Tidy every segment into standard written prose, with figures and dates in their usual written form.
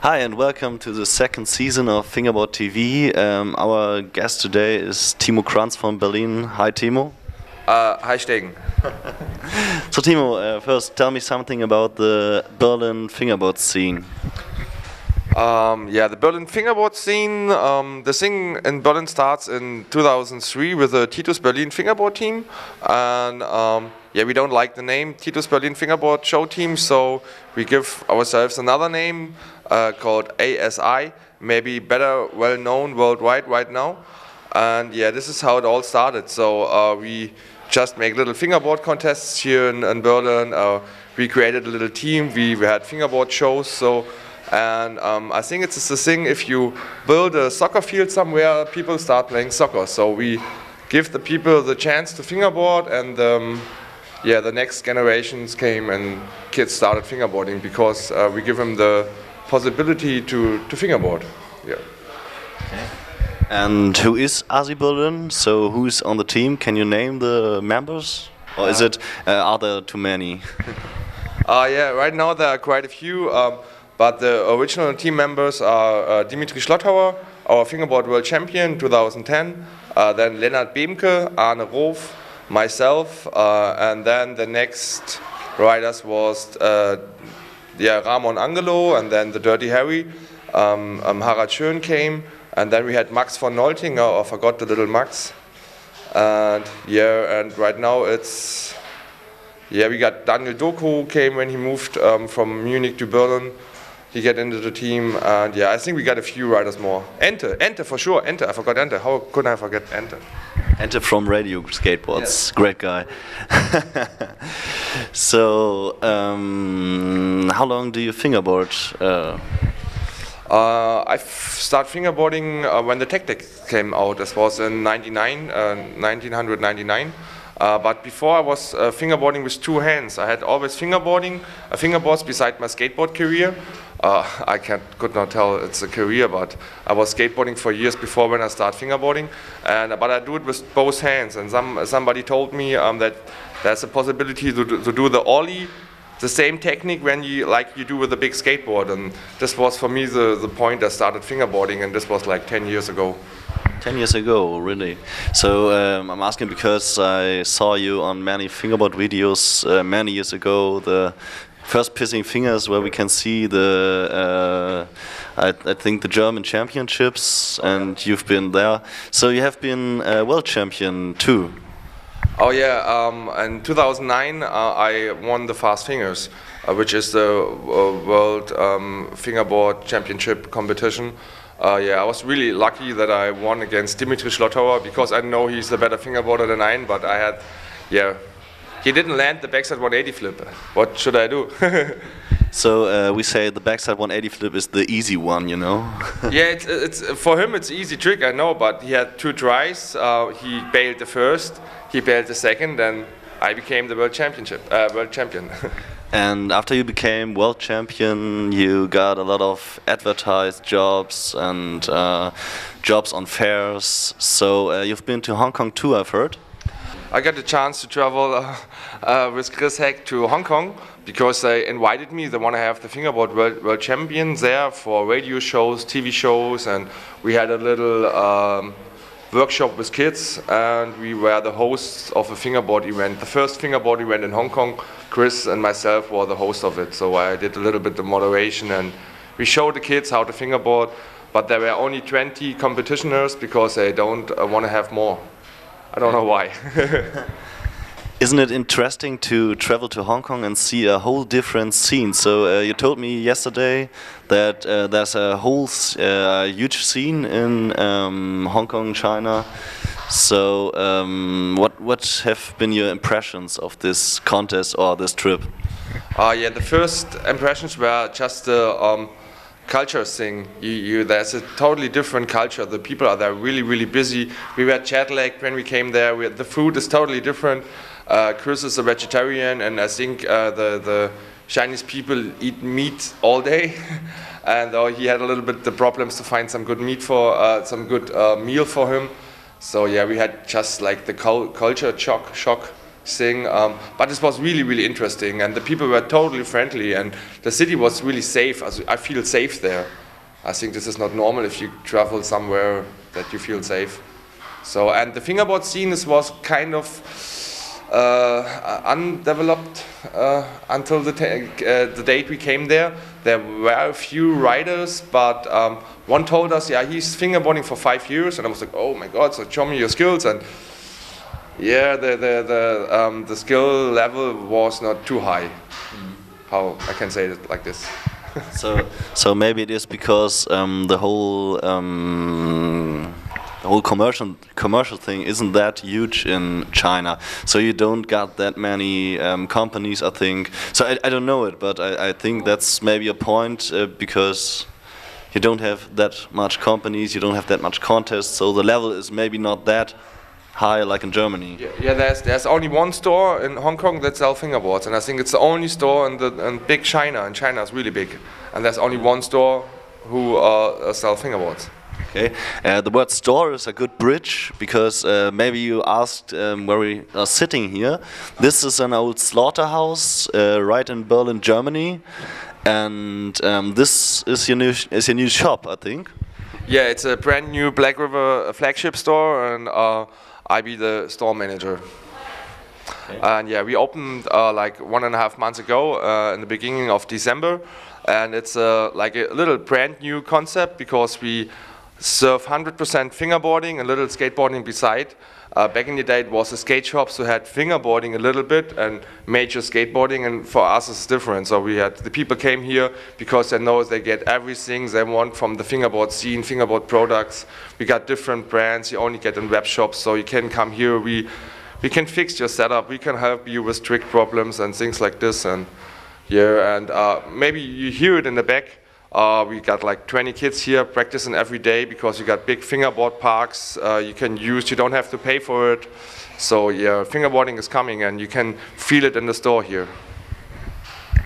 Hi and welcome to the second season of fingerboardTV. Our guest today is Timo Kranz from Berlin. Hi Timo. Hi Stegen. So Timo, first tell me something about the Berlin fingerboard scene. The Berlin fingerboard scene, the thing in Berlin starts in 2003 with the Titus Berlin fingerboard team, and we don't like the name Titus Berlin fingerboard show team, so we give ourselves another name called ASI, maybe better well known worldwide right now. And this is how it all started. So we just make little fingerboard contests here in Berlin. We created a little team. We had fingerboard shows. And I think it's the thing, if you build a soccer field somewhere, people start playing soccer. So we give the people the chance to fingerboard, and the next generations came and kids started fingerboarding because we give them the possibility to fingerboard. Yeah. Okay. And who is ASI Berlin? So who's on the team? Can you name the members? Or is it, are there too many? Right now there are quite a few. But the original team members are Dimitri Schlotthauer, our fingerboard world champion 2010, then Lennart Bemke, Arne Rof, myself, and then the next riders was Ramon Angelo, and then the Dirty Harry, Harald Schön came, and then we had Max von Noltinger, I forgot the little Max, and right now it's, we got Daniel Doku came when he moved from Munich to Berlin. He got into the team, and I think we got a few riders more. Ente for sure, Ente, I forgot Ente. How could I forget Ente? Ente from Radio Skateboards, yes. Great guy. So, how long do you fingerboard? I started fingerboarding when the Tech Deck came out. This was in 1999. But before I was fingerboarding with two hands. I had always fingerboards beside my skateboard career. I could not tell it's a career, but I was skateboarding for years before when I started fingerboarding. But I do it with both hands. And somebody told me that there's a possibility to do the ollie, the same technique like you do with a big skateboard. And this was for me the point I started fingerboarding, and this was like 10 years ago. 10 years ago, really. So I'm asking because I saw you on many fingerboard videos many years ago. The first Pissing Fingers, where we can see the, I think the German championships, and you've been there. So you have been world champion too. Oh yeah, in 2009 I won the Fast Fingers, which is the world fingerboard championship competition. I was really lucky that I won against Dimitri Schlotthauer because I know he's a better fingerboarder than I am, but I had, he didn't land the backside 180 flip. What should I do? So we say the backside 180 flip is the easy one, you know? It's for him it's an easy trick, I know, but he had two tries. He bailed the first, he bailed the second, and I became the world champion. And after you became world champion, you got a lot of advertised jobs and jobs on fairs. So you've been to Hong Kong too, I've heard. I got the chance to travel with Chris Heck to Hong Kong because they invited me. They want to have the fingerboard world champion there for radio shows, TV shows, and we had a little workshop with kids, and we were the hosts of a fingerboard event. The first fingerboard event in Hong Kong. Chris and myself were the host of it, so I did a little bit of moderation, and we showed the kids how to fingerboard, but there were only 20 competitioners because they don't want to have more. I don't know why. Isn't it interesting to travel to Hong Kong and see a whole different scene? So you told me yesterday that there's a whole huge scene in Hong Kong, China. So what have been your impressions of this contest or this trip? The first impressions were just the culture thing. There's a totally different culture. The people are there really, really busy. We were jet lagged when we came there. The food is totally different. Chris is a vegetarian, and I think the Chinese people eat meat all day. And he had a little bit the problems to find some good meat for some good meal for him. So we had just like the culture shock thing. But it was really, really interesting, and the people were totally friendly, and the city was really safe. I feel safe there. I think this is not normal if you travel somewhere that you feel safe. So, and the fingerboard scene was kind of undeveloped until the date we came there. There were a few riders, but one told us, yeah, he's fingerboarding for 5 years, and I was like, oh my God, so show me your skills. And yeah, the skill level was not too high. How I can say it like this. So maybe it is because the whole commercial thing isn't that huge in China, so you don't got that many companies, I think. So I don't know it, but I think that's maybe a point because you don't have that much companies, you don't have that much contests, so the level is maybe not that high like in Germany. Yeah, there's only one store in Hong Kong that sells fingerboards, and I think it's the only store in big China, and China is really big, and there's only one store who sells fingerboards. Okay, the word store is a good bridge because maybe you asked where we are sitting here. This is an old slaughterhouse right in Berlin, Germany, and this is your new shop, I think. Yeah, it's a brand new Black River flagship store, and I be the store manager. Okay. And yeah, we opened like 1.5 months ago in the beginning of December, and it's like a little brand new concept because we serve 100% fingerboarding, a little skateboarding beside. Back in the day it was a skate shop, so had fingerboarding a little bit and major skateboarding, and for us it's different. So we had the people came here because they know they get everything they want from the fingerboard scene, fingerboard products. We got different brands you only get in web shops, so you can come here, we can fix your setup, we can help you with trick problems and things like this. And yeah, and maybe you hear it in the back. We got like 20 kids here practicing every day because you got big fingerboard parks you can use, you don't have to pay for it. So yeah, fingerboarding is coming and you can feel it in the store here.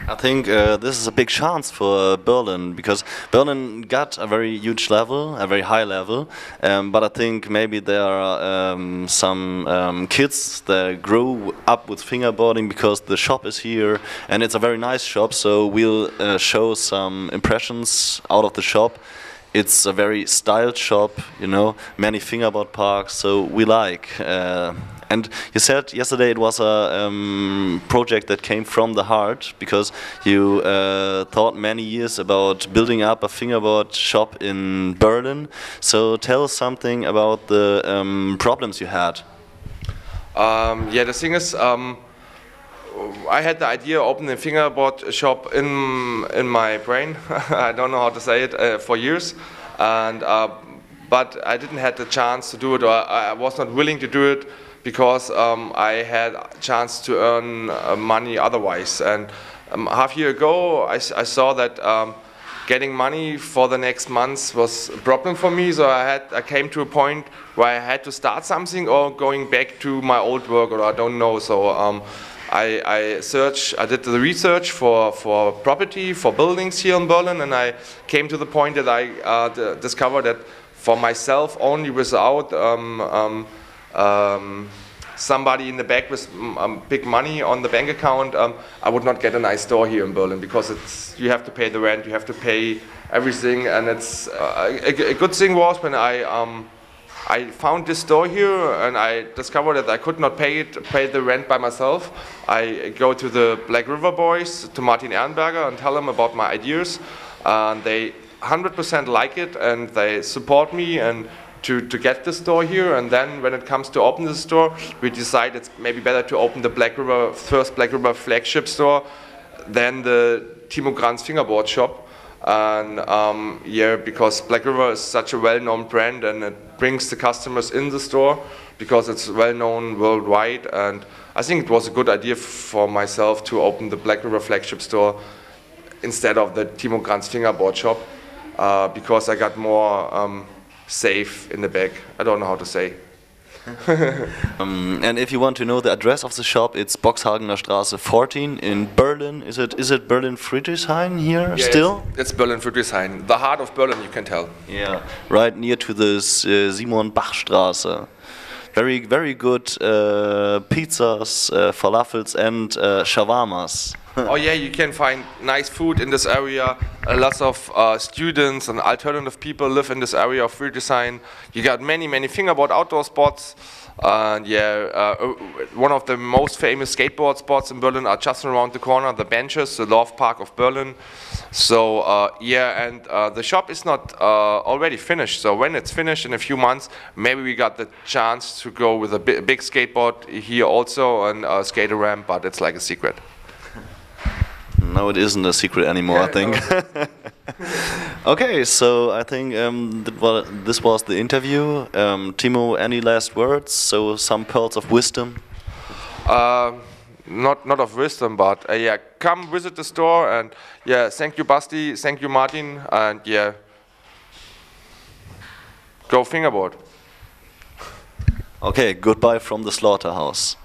I think this is a big chance for Berlin because Berlin got a very huge level, a very high level, but I think maybe there are some kids that grow up with fingerboarding because the shop is here and it's a very nice shop, so we'll show some impressions out of the shop. It's a very styled shop, you know, many fingerboard parks, so we like. And you said yesterday it was a project that came from the heart because you thought many years about building up a fingerboard shop in Berlin. So tell us something about the problems you had. Yeah, the thing is, I had the idea of opening a fingerboard shop in my brain. I don't know how to say it for years, and but I didn't have the chance to do it, or I was not willing to do it because I had a chance to earn money otherwise. And half a year ago, I saw that getting money for the next months was a problem for me. So I came to a point where I had to start something or going back to my old work, or I don't know. So I did the research for property, for buildings here in Berlin, and I came to the point that I discovered that for myself only without somebody in the back with big money on the bank account, I would not get a nice store here in Berlin because you have to pay the rent, you have to pay everything, and it's a good thing was when I found this store here and I discovered that I could not pay the rent by myself. I go to the Black River boys, to Martin Ehrenberger, and tell them about my ideas, and they 100% like it and they support me and to get the store here. And then when it comes to open the store, we decide it's maybe better to open the first Black River flagship store than the Timo Kranz fingerboard shop. And yeah, because Black River is such a well-known brand and it brings the customers in the store because it's well-known worldwide. And I think it was a good idea for myself to open the Black River flagship store instead of the Timo Kranz fingerboard shop because I got more safe in the back. I don't know how to say. And if you want to know the address of the shop, it's Boxhagener Straße 14 in Berlin. Is it Berlin Friedrichshain here still? It's Berlin Friedrichshain, the heart of Berlin, you can tell. Yeah, right near to the Simon Bach Straße. very good pizzas, falafels, and shawarmas. Oh yeah, you can find nice food in this area. Lots of students and alternative people live in this area of Friedrichshain. You got many fingerboard outdoor spots. And yeah, one of the most famous skateboard spots in Berlin are just around the corner, the benches, the Love Park of Berlin. So yeah, and the shop is not already finished. So when it's finished in a few months, maybe we got the chance to go with a big skateboard here also and skate a ramp, but it's like a secret. No, it isn't a secret anymore, I think. Okay, so I think this was the interview. Timo, any last words? So some pearls of wisdom? Not of wisdom, but yeah, come visit the store, and yeah, thank you Basti, thank you Martin, and yeah, go fingerboard. Okay, goodbye from the slaughterhouse.